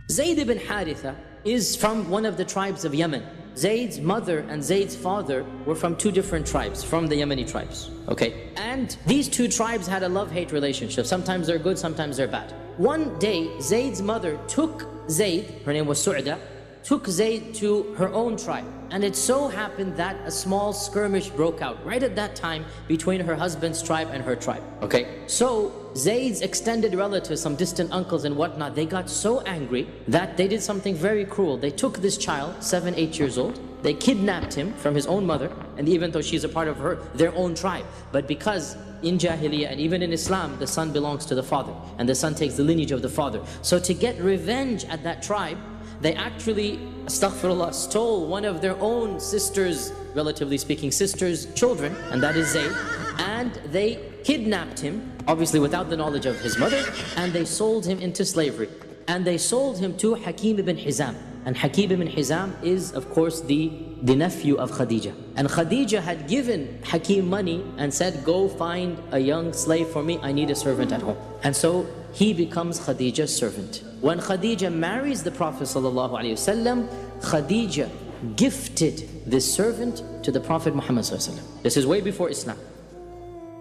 Zayd ibn Haritha is from one of the tribes of Yemen. Zayd's mother and Zayd's father were from two different tribes, from the Yemeni tribes, okay? And these two tribes had a love-hate relationship. Sometimes they're good, sometimes they're bad. One day, Zayd's mother took Zayd, her name was Su'da, took Zayd to her own tribe. And it so happened that a small skirmish broke out right at that time between her husband's tribe and her tribe, okay? So Zayd's extended relatives, some distant uncles and whatnot, they got so angry that they did something very cruel. They took this child, 7, 8 years old, they kidnapped him from his own mother, and even though she's a part of their own tribe, but because in Jahiliyyah and even in Islam, the son belongs to the father, and the son takes the lineage of the father. So to get revenge at that tribe, they actually, astaghfirullah, stole one of their own sisters, relatively speaking, sisters' children, and that is Zayd, and they kidnapped him, obviously without the knowledge of his mother, and they sold him into slavery. And they sold him to Hakim ibn Hizam. And Hakim ibn Hizam is, of course, the nephew of Khadija. And Khadija had given Hakim money and said, go find a young slave for me, I need a servant at home. And so he becomes Khadija's servant. When Khadija marries the Prophet ﷺ, Khadija gifted this servant to the Prophet Muhammad ﷺ. This is way before Islam.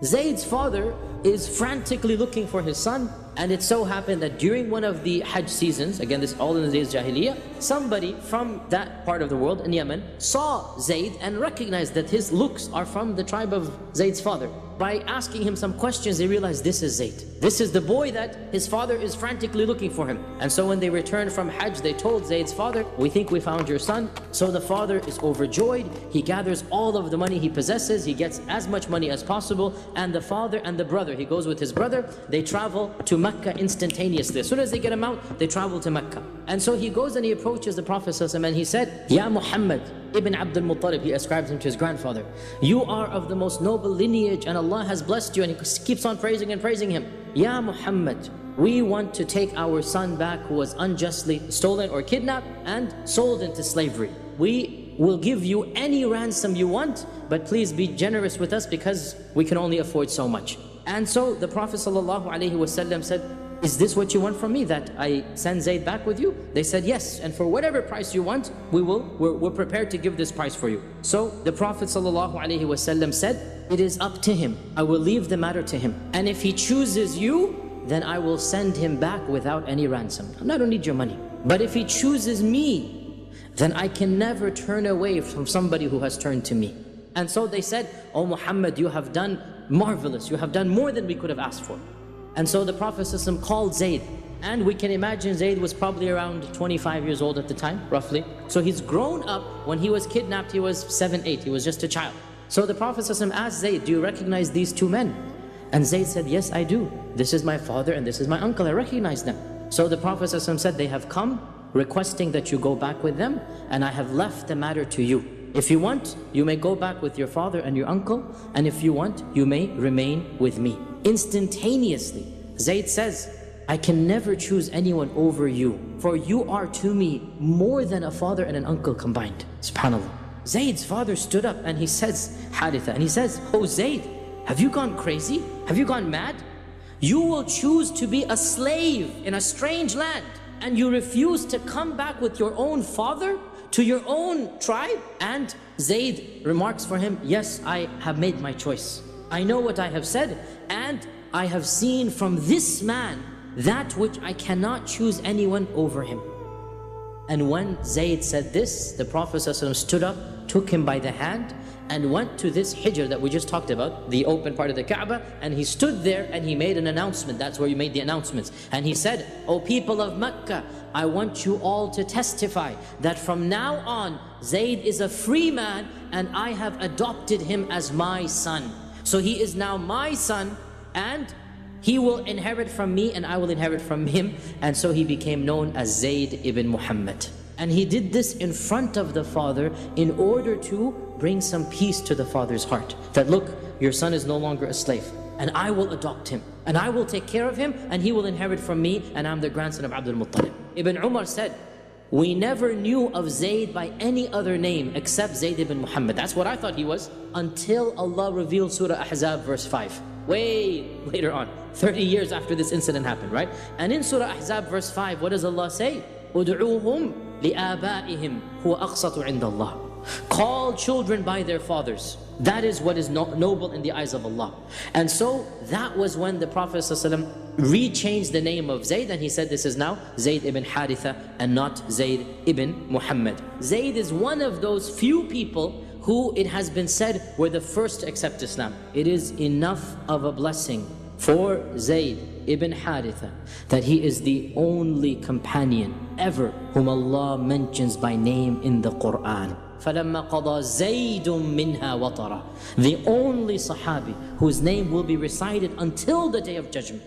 Zayd's father is frantically looking for his son, and it so happened that during one of the Hajj seasons, again this all in the days of Jahiliyyah, somebody from that part of the world in Yemen saw Zayd and recognized that his looks are from the tribe of Zayd's father. By asking him some questions, they realized this is Zayd. This is the boy that his father is frantically looking for him. And so when they returned from Hajj, they told Zayd's father, we think we found your son. So the father is overjoyed. He gathers all of the money he possesses. He gets as much money as possible. And the father and the brother, he goes with his brother, they travel to Mecca instantaneously. As soon as they get him out, they travel to Mecca. And so he goes and he approaches the Prophet ﷺ and he said, Ya Muhammad ibn Abdul Muttalib, he ascribes him to his grandfather. You are of the most noble lineage and Allah has blessed you, and he keeps on praising and praising him. Ya Muhammad, we want to take our son back who was unjustly stolen or kidnapped and sold into slavery. We will give you any ransom you want, but please be generous with us because we can only afford so much. And so the Prophet ﷺ said, is this what you want from me, that I send Zayd back with you? They said yes, and for whatever price you want, we're prepared to give this price for you. So the Prophet ﷺ said, it is up to him. I will leave the matter to him. And if he chooses you, then I will send him back without any ransom. I don't need your money. But if he chooses me, then I can never turn away from somebody who has turned to me. And so they said, oh Muhammad, you have done marvelous. You have done more than we could have asked for. And so the Prophet ﷺ called Zayd. And we can imagine Zayd was probably around 25 years old at the time, roughly. So he's grown up. When he was kidnapped, he was 7, 8. He was just a child. So the Prophet ﷺ asked Zayd, do you recognize these two men? And Zayd said, yes, I do. This is my father and this is my uncle. I recognize them. So the Prophet ﷺ said, they have come requesting that you go back with them, and I have left the matter to you. If you want, you may go back with your father and your uncle, and if you want, you may remain with me. Instantaneously, Zayd says, I can never choose anyone over you, for you are to me more than a father and an uncle combined. SubhanAllah. Zayd's father stood up and he says, Haritha, and he says, oh Zayd, have you gone crazy? Have you gone mad? You will choose to be a slave in a strange land, and you refuse to come back with your own father to your own tribe? And Zayd remarks for him, yes, I have made my choice. I know what I have said, and I have seen from this man that which I cannot choose anyone over him. And when Zayd said this, the Prophet ﷺ stood up, took him by the hand, and went to this hijr that we just talked about, the open part of the Kaaba, and he stood there and he made an announcement. That's where he made the announcements. And he said, O people of Mecca, I want you all to testify that from now on, Zayd is a free man and I have adopted him as my son. So he is now my son, and he will inherit from me and I will inherit from him. And so he became known as Zayd ibn Muhammad. And he did this in front of the father in order to bring some peace to the father's heart. That look, your son is no longer a slave, and I will adopt him, and I will take care of him, and he will inherit from me, and I'm the grandson of Abdul Muttalib. Ibn Umar said, we never knew of Zayd by any other name except Zayd ibn Muhammad. That's what I thought he was, until Allah revealed Surah Ahzab verse 5. Way later on, 30 years after this incident happened, right? And in Surah Ahzab verse 5, what does Allah say? ادعوهم لآبائهم هو أقسط عند الله. Call children by their fathers. That is what is noble in the eyes of Allah. And so that was when the Prophet ﷺ rechanged the name of Zayd, and he said this is now Zayd ibn Haritha and not Zayd ibn Muhammad. Zayd is one of those few people who it has been said were the first to accept Islam. It is enough of a blessing for Zayd ibn Haritha that he is the only companion ever whom Allah mentions by name in the Quran. فَلَمَّا قَضَى زَيْدٌ مِّنْهَا وَطَرًا. The only Sahabi whose name will be recited until the Day of Judgment.